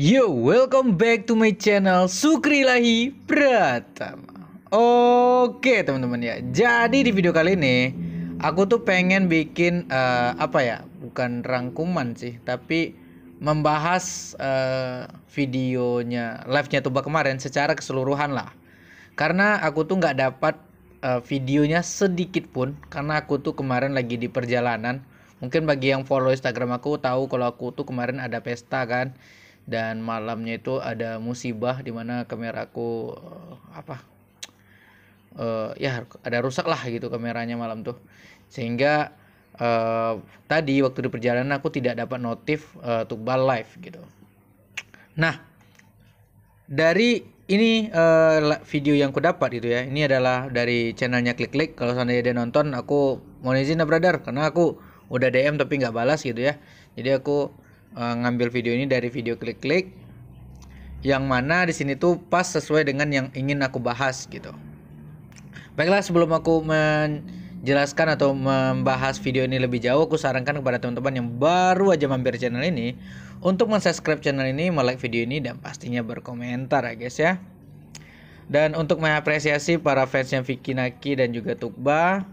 Yo, welcome back to my channel Sukrilahi Pratama. Oke teman-teman ya. Jadi di video kali ini aku tuh pengen bikin bukan rangkuman sih, tapi membahas videonya live-nya Tuba kemarin secara keseluruhan lah. Karena aku tuh nggak dapat videonya sedikit pun karena aku tuh kemarin lagi di perjalanan. Mungkin bagi yang follow Instagram aku tahu kalau aku tuh kemarin ada pesta kan. Dan malamnya itu ada musibah di mana kameraku ada rusak lah gitu kameranya malam tuh, sehingga tadi waktu di perjalanan aku tidak dapat notif Tuba live gitu. Nah dari ini video yang ku dapat itu ya, ini adalah dari channelnya Klik-Klik. Kalau seandainya dia nonton, aku mau izin brother, karena aku udah DM tapi nggak balas gitu ya. Jadi aku ngambil video ini dari video Klik-Klik, yang mana di sini tuh pas sesuai dengan yang ingin aku bahas gitu. Baiklah, sebelum aku menjelaskan atau membahas video ini lebih jauh, aku sarankan kepada teman-teman yang baru aja mampir channel ini untuk subscribe channel ini, like video ini, dan pastinya berkomentar ya guys ya. Dan untuk mengapresiasi para fansnya Vicky Naki dan juga Tuba,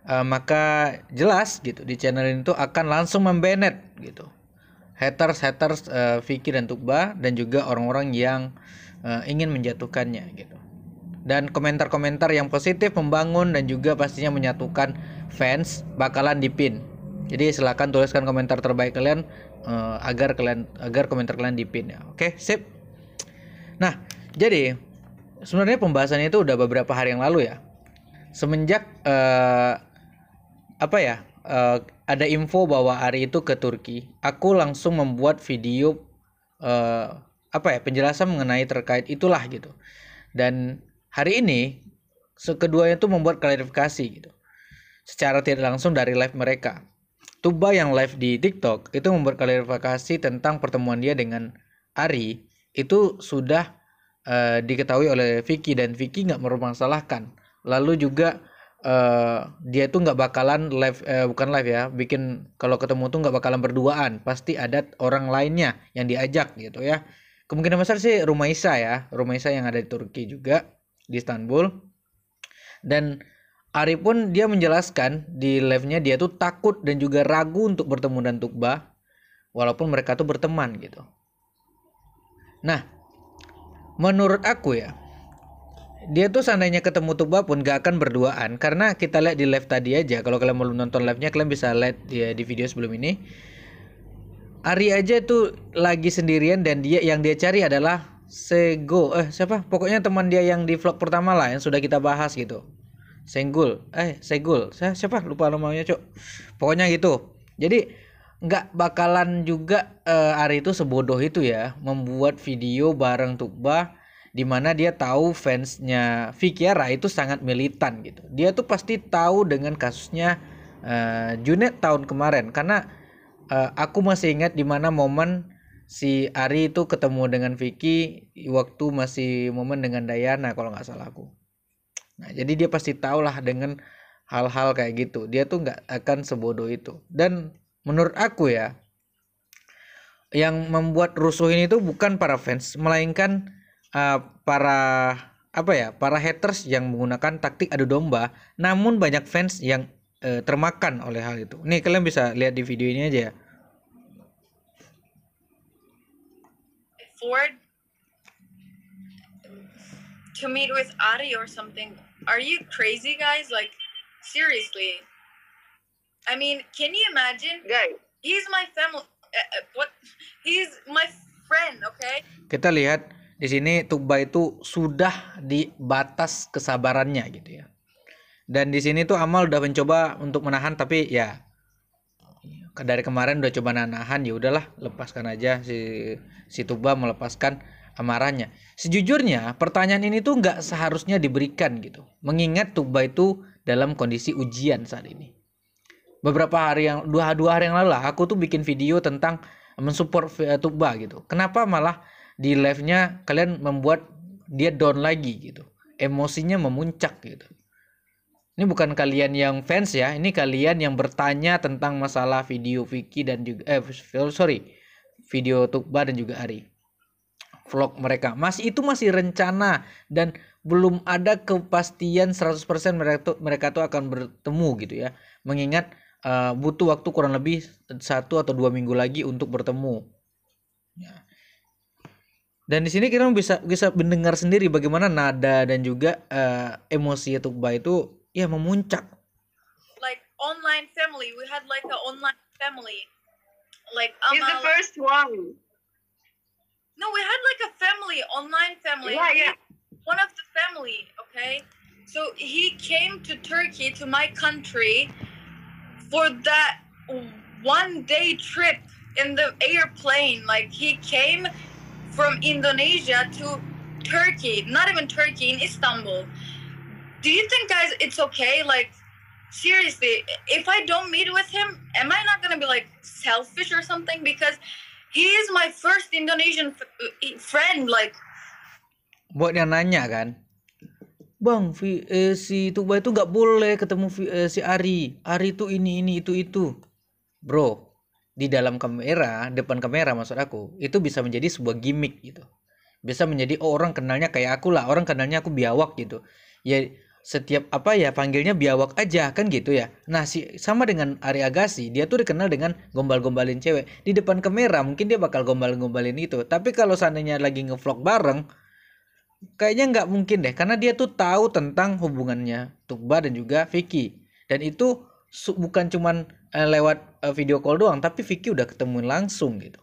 maka jelas gitu di channel ini tuh akan langsung membanet gitu haters Vicky dan Tuba, dan juga orang-orang yang ingin menjatuhkannya gitu. Dan komentar-komentar yang positif, membangun, dan juga pastinya menyatukan fans bakalan dipin. Jadi silakan tuliskan komentar terbaik kalian agar komentar kalian dipin ya. Oke, sip. Nah, jadi sebenarnya pembahasannya itu udah beberapa hari yang lalu ya. Semenjak ada info bahwa Ari itu ke Turki, aku langsung membuat video penjelasan mengenai terkait itulah gitu. Dan hari ini keduanya tuh membuat klarifikasi gitu, secara tidak langsung dari live mereka. Tuba yang live di TikTok itu membuat klarifikasi tentang pertemuan dia dengan Ari itu sudah diketahui oleh Vicky, dan Vicky nggak mempermasalahkan. Lalu juga dia tuh nggak bakalan live, bukan live ya, bikin kalau ketemu tuh nggak bakalan berduaan, pasti ada orang lainnya yang diajak gitu ya. Kemungkinan besar sih Rumaisa yang ada di Turki juga, di Istanbul. Dan Ari pun dia menjelaskan di live-nya dia tuh takut dan juga ragu untuk bertemu dan Tuba walaupun mereka tuh berteman gitu. Nah, menurut aku ya, dia tuh seandainya ketemu Tuba pun gak akan berduaan, karena kita lihat di live tadi aja. Kalau kalian belum nonton live-nya, kalian bisa lihat di video sebelum ini. Ari aja tuh lagi sendirian, dan dia cari adalah pokoknya teman dia yang di vlog pertama lah yang sudah kita bahas gitu. Segul, siapa lupa namanya cok. Pokoknya gitu. Jadi nggak bakalan juga Ari itu sebodoh itu ya membuat video bareng Tuba, di mana dia tahu fansnya Vicky itu sangat militan gitu. Dia tuh pasti tahu dengan kasusnya Junet tahun kemarin, karena aku masih ingat di mana momen si Ari itu ketemu dengan Vicky waktu masih momen dengan Dayana kalau nggak salah aku. Nah, jadi dia pasti tahu lah dengan hal-hal kayak gitu. Dia tuh nggak akan sebodoh itu. Dan menurut aku ya, yang membuat rusuh ini tuh bukan para fans, melainkan para haters yang menggunakan taktik adu domba. Namun banyak fans yang termakan oleh hal itu. Nih kalian bisa lihat di video ini aja ya. Forward to meet with Ari or something. Are you crazy, guys? Like, seriously. I mean, can you imagine? Guys, he's my family. He's my friend, okay? Kita lihat di sini Tuba itu sudah di batas kesabarannya gitu ya. Dan di sini tuh Amal udah mencoba untuk menahan, tapi ya dari kemarin udah coba nahan, ya udahlah, lepaskan aja si Tuba melepaskan amarahnya. Sejujurnya pertanyaan ini tuh nggak seharusnya diberikan gitu, mengingat Tuba itu dalam kondisi ujian saat ini. Beberapa hari yang dua hari yang lalu lah, aku tuh bikin video tentang mensupport Tuba gitu. Kenapa malah di live-nya kalian membuat dia down lagi gitu, emosinya memuncak gitu. Ini bukan kalian yang fans ya, ini kalian yang bertanya tentang masalah video Vicky dan juga video Tuba dan juga Ari. vlog mereka. Itu masih rencana dan belum ada kepastian 100% mereka tuh akan bertemu gitu ya. Mengingat butuh waktu kurang lebih 1 atau 2 minggu lagi untuk bertemu. Ya. Dan di sini kita bisa mendengar sendiri bagaimana nada dan juga emosi Tukba itu ya memuncak. Like online family, we had like an online family. Like He's the first one. No, we had like a family, online family. Yeah. One of the family, okay? So he came to Turkey, to my country, for that 1-day trip in the airplane. Like he came from Indonesia to Turkey, not even Turkey, in Istanbul. Do you think, guys, it's okay? Like, seriously, if I don't meet with him, am I not gonna be like selfish or something? Because he is my first Indonesian friend. Like, buat yang nanya kan, Bang, si Tukba itu nggak boleh ketemu si Ari itu ini itu. Bro, di dalam kamera, depan kamera maksud aku, itu bisa menjadi sebuah gimmick gitu. Bisa menjadi orang kenalnya kayak aku lah, orang kenalnya aku biawak gitu. Ya setiap panggilnya biawak aja kan gitu ya. Nah, sama dengan Ari Agassi, dia tuh dikenal dengan gombal-gombalin cewek. Di depan kamera mungkin dia bakal gombal-gombalin itu. Tapi kalau seandainya lagi ngevlog bareng, kayaknya nggak mungkin deh, karena dia tuh tahu tentang hubungannya Tukba dan juga Vicky. Dan itu bukan cuman lewat video call doang, tapi Vicky udah ketemu langsung gitu.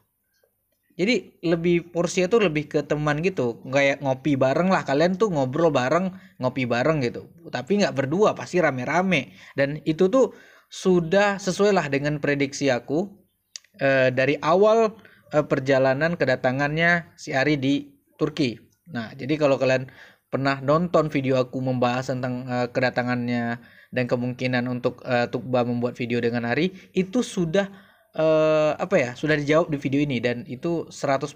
Jadi porsinya tuh lebih ke teman gitu, kayak ngopi bareng lah, kalian tuh ngobrol bareng, ngopi bareng gitu. Tapi nggak berdua, pasti rame-rame. Dan itu tuh sudah sesuai lah dengan prediksi aku dari awal perjalanan kedatangannya si Ari di Turki. Nah, jadi kalau kalian pernah nonton video aku membahas tentang kedatangannya dan kemungkinan untuk Tukba membuat video dengan Ari, itu sudah sudah dijawab di video ini dan itu 100%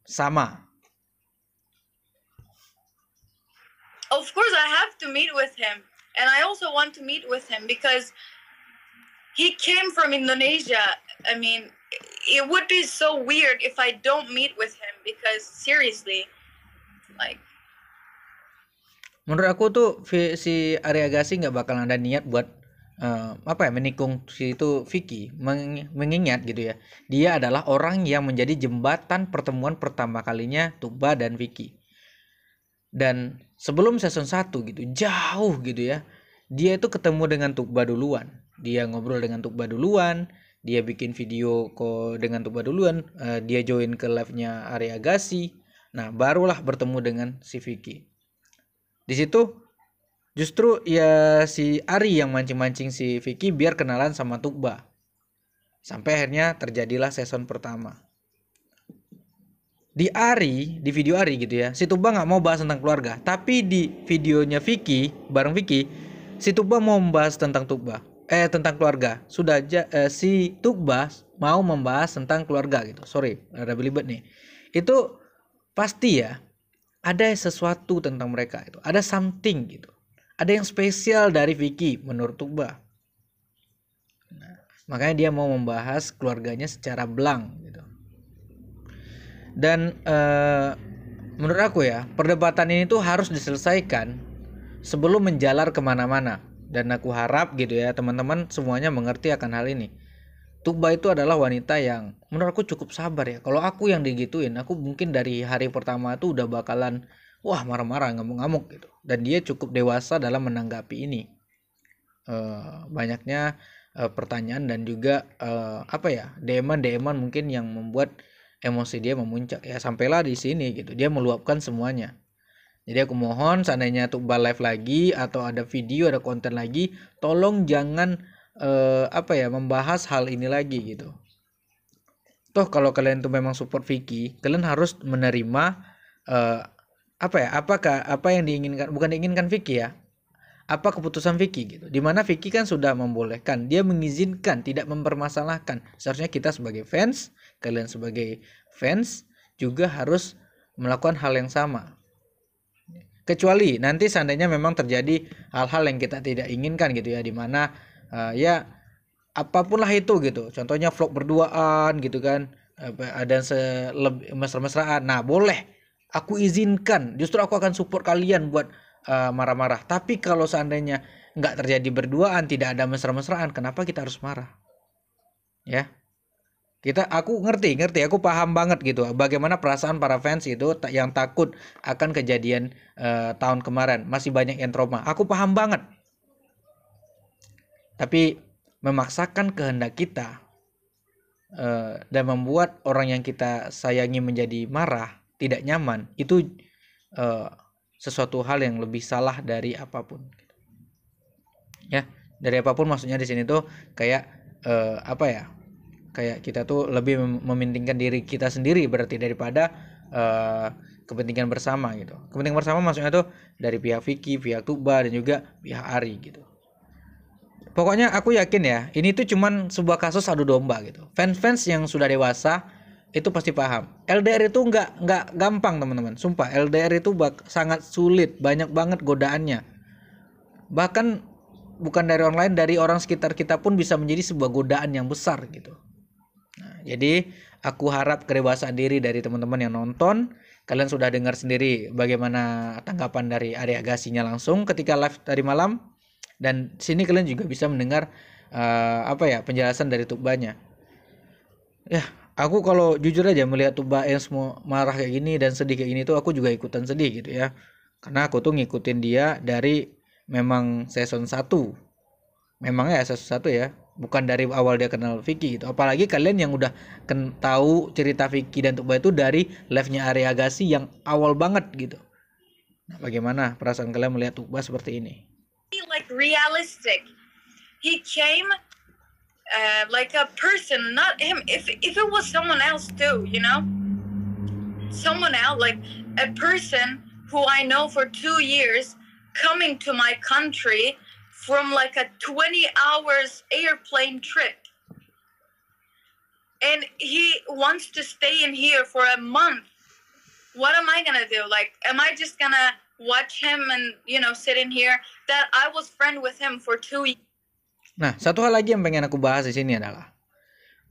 sama. Of course I have to meet with him, and I also want to meet with him because he came from Indonesia. I mean, it would be so weird if I don't meet with him because seriously, like, menurut aku tuh si Ari Agassi nggak bakal ada niat buat menikung si itu Vicky, mengingat gitu ya, dia adalah orang yang menjadi jembatan pertemuan pertama kalinya Tukba dan Vicky. Dan sebelum season 1 gitu, jauh gitu ya, dia itu ketemu dengan Tukba duluan, dia ngobrol dengan Tukba duluan, dia bikin video kok dengan Tukba duluan, dia join ke live-nya Ari Agassi. Nah, barulah bertemu dengan si Vicky. Di situ justru ya si Ari yang mancing-mancing si Vicky biar kenalan sama Tukba. Sampai akhirnya terjadilah season pertama. Di video Ari gitu ya, si Tukba nggak mau bahas tentang keluarga. Tapi di videonya Vicky, bareng Vicky, si Tukba mau membahas tentang tentang keluarga. Sudah aja si Tukba mau membahas tentang keluarga gitu. Sorry, ada belibet nih. Itu pasti ya, ada sesuatu tentang mereka itu. Ada something gitu. Ada yang spesial dari Vicky menurut Tukba. Nah, makanya dia mau membahas keluarganya secara blank gitu. Dan menurut aku ya, perdebatan ini tuh harus diselesaikan sebelum menjalar kemana-mana. Dan aku harap gitu ya, teman-teman semuanya mengerti akan hal ini. Tukba itu adalah wanita yang menurut aku cukup sabar ya. Kalau aku yang digituin, aku mungkin dari hari pertama tuh udah bakalan marah-marah, ngamuk-ngamuk gitu. Dan dia cukup dewasa dalam menanggapi ini. Banyaknya pertanyaan dan juga DM-an mungkin yang membuat emosi dia memuncak ya, sampailah di sini gitu. Dia meluapkan semuanya. Jadi aku mohon seandainya Tukba live lagi atau ada video, ada konten lagi, tolong jangan membahas hal ini lagi gitu. Toh kalau kalian tuh memang support Vicky, kalian harus menerima apa yang diinginkan, bukan diinginkan Vicky ya, apa keputusan Vicky gitu. Dimana Vicky kan sudah membolehkan, dia mengizinkan, tidak mempermasalahkan. Seharusnya kita sebagai fans, kalian sebagai fans juga harus melakukan hal yang sama. Kecuali nanti seandainya memang terjadi hal-hal yang kita tidak inginkan gitu ya, dimana ya apapun lah itu gitu. Contohnya vlog berduaan gitu kan, ada mesra-mesraan. Nah boleh Aku izinkan, justru aku akan support kalian buat marah-marah. Tapi kalau seandainya nggak terjadi berduaan, tidak ada mesra-mesraan, kenapa kita harus marah? Ya, aku ngerti, aku paham banget gitu. Bagaimana perasaan para fans itu yang takut akan kejadian tahun kemarin, masih banyak yang trauma. Aku paham banget. Tapi memaksakan kehendak kita dan membuat orang yang kita sayangi menjadi marah, tidak nyaman, itu sesuatu hal yang lebih salah dari apapun. Ya, dari apapun maksudnya di sini tuh kayak apa ya? Kayak kita tuh lebih mementingkan diri kita sendiri berarti daripada kepentingan bersama gitu. Kepentingan bersama maksudnya tuh dari pihak Vicky, pihak Tuba dan juga pihak Ari gitu. Pokoknya aku yakin ya, ini tuh cuman sebuah kasus adu domba gitu. Fans-fans yang sudah dewasa itu pasti paham. LDR itu nggak gampang teman-teman. Sumpah, LDR itu sangat sulit, banyak banget godaannya. Bahkan bukan dari online, dari orang sekitar kita pun bisa menjadi sebuah godaan yang besar gitu. Nah, jadi aku harap kedewasaan diri dari teman-teman yang nonton. Kalian sudah dengar sendiri bagaimana tanggapan dari Ari Agassi-nya langsung ketika live tadi malam. Dan sini kalian juga bisa mendengar penjelasan dari Tubanya. Ya, aku kalau jujur aja melihat Tuba yang semua marah kayak gini dan sedih kayak gini tuh aku juga ikutan sedih gitu ya. Karena aku tuh ngikutin dia dari memang season 1. Memang ya season 1 ya. Bukan dari awal dia kenal Vicky gitu. Apalagi kalian yang udah tahu cerita Vicky dan Tuba itu dari live-nya Ari Agassi yang awal banget gitu. Nah, bagaimana perasaan kalian melihat Tuba seperti ini? Like realistic. He came like a person, not him. If it was someone else too, someone else, like a person who I know for 2 years, coming to my country from like a 20 hours airplane trip, and he wants to stay in here for a month. What am I gonna do? Like, am I just gonna watch him and sit in here? That I was friend with him for 2 years. Nah, satu hal lagi yang pengen aku bahas di sini adalah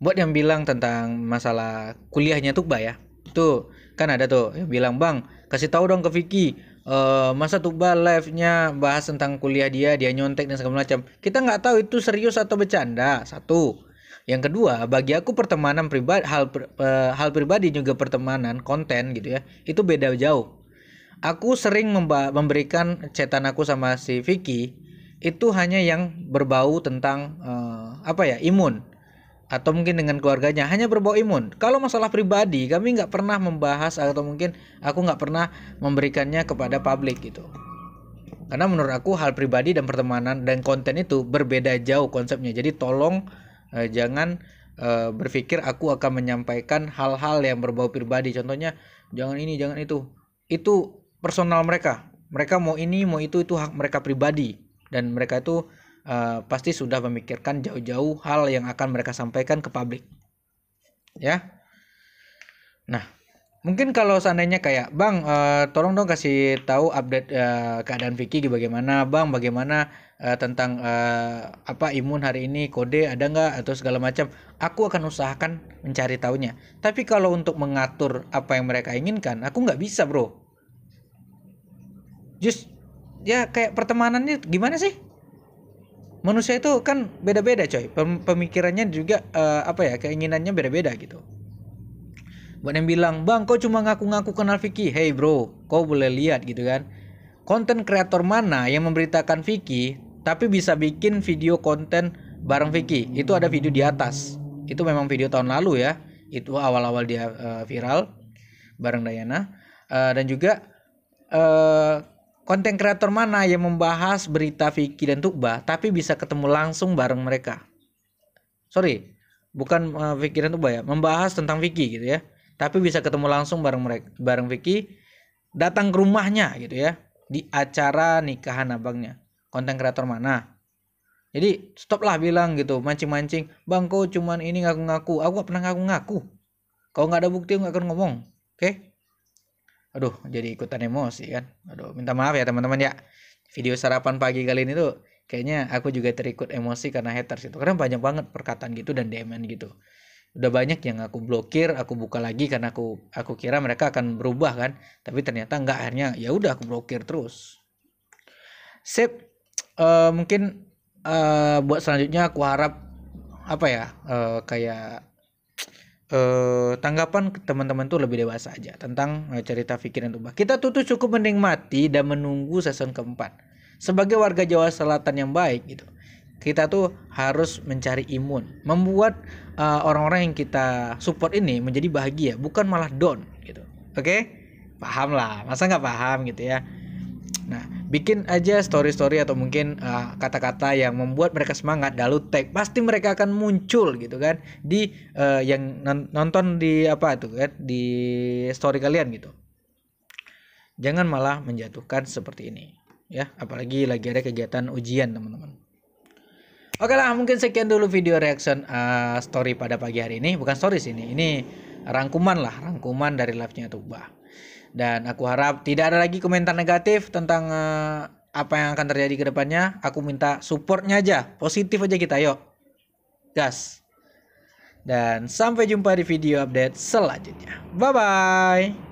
buat yang bilang tentang masalah kuliahnya Tuba ya. Itu kan ada tuh yang bilang, "Bang, kasih tahu dong ke Vicky, masa Tuba live-nya bahas tentang kuliah dia nyontek dan segala macam." Kita nggak tahu itu serius atau bercanda. Satu. Yang kedua, bagi aku pertemanan pribadi, hal pribadi juga pertemanan, konten gitu ya, itu beda jauh. Aku sering memberikan chatan aku sama si Vicky itu hanya yang berbau tentang imun atau mungkin dengan keluarganya, hanya berbau imun. Kalau masalah pribadi kami nggak pernah membahas atau mungkin aku nggak pernah memberikannya kepada publik gitu. Karena menurut aku hal pribadi dan pertemanan dan konten itu berbeda jauh konsepnya. Jadi tolong jangan berpikir aku akan menyampaikan hal-hal yang berbau pribadi. Contohnya jangan ini, jangan itu. Itu personal mereka mau ini mau itu hak mereka pribadi dan mereka itu pasti sudah memikirkan jauh-jauh hal yang akan mereka sampaikan ke publik ya. Nah, mungkin kalau seandainya kayak Bang, tolong dong kasih tahu update keadaan Vicky bagaimana Bang, bagaimana tentang imun hari ini, kode ada nggak atau segala macam, aku akan usahakan mencari tahunya. Tapi kalau untuk mengatur apa yang mereka inginkan, aku nggak bisa bro. Ya kayak pertemanannya gimana sih? Manusia itu kan beda-beda coy. Pemikirannya juga keinginannya beda-beda gitu. Buat yang bilang, "Bang, kau cuma ngaku-ngaku kenal Vicky." Hey bro, kau boleh lihat gitu kan. Konten kreator mana yang memberitakan Vicky tapi bisa bikin video konten bareng Vicky? Itu ada video di atas. Itu memang video tahun lalu ya. Itu awal-awal dia viral bareng Dayana. Dan juga konten kreator mana yang membahas berita Vicky dan Tuba tapi bisa ketemu langsung bareng mereka? Sorry, bukan Vicky dan Tuba ya, membahas tentang Vicky gitu ya, tapi bisa ketemu langsung bareng Vicky, datang ke rumahnya gitu ya, di acara nikahan abangnya. Konten kreator mana? Jadi stoplah bilang gitu, mancing-mancing, "Bang, kau cuman ini ngaku-ngaku." Aku gak pernah ngaku-ngaku. Kalau nggak ada bukti aku gak akan ngomong. Oke? Aduh, jadi ikutan emosi kan. Aduh, minta maaf ya teman-teman ya. Video sarapan pagi kali ini tuh kayaknya aku juga terikut emosi karena haters itu. Karena banyak banget perkataan gitu dan DM gitu. Udah banyak yang aku blokir, aku buka lagi karena aku kira mereka akan berubah kan, tapi ternyata enggak, akhirnya ya udah aku blokir terus. Sip. Mungkin buat selanjutnya aku harap apa ya, kayak tanggapan teman-teman tuh lebih dewasa aja tentang cerita Fikri dan Tuba. Kita tuh cukup menikmati dan menunggu season keempat. Sebagai warga Jawa Selatan yang baik gitu, kita tuh harus mencari imun, membuat orang-orang yang kita support ini menjadi bahagia, bukan malah down gitu. Oke? Paham lah, masa nggak paham gitu ya. Nah, bikin aja story-story atau mungkin kata-kata yang membuat mereka semangat, lalu tag, pasti mereka akan muncul gitu kan di yang nonton di apa tuh kan, di story kalian gitu. Jangan malah menjatuhkan seperti ini ya, apalagi lagi ada kegiatan ujian teman-teman. Oke lah, mungkin sekian dulu video reaction story pada pagi hari ini. Bukan story sih ini rangkuman dari live-nya Tuba. Dan aku harap tidak ada lagi komentar negatif tentang apa yang akan terjadi ke depannya. Aku minta supportnya aja, positif aja kita, yuk gas. Dan sampai jumpa di video update selanjutnya. Bye bye.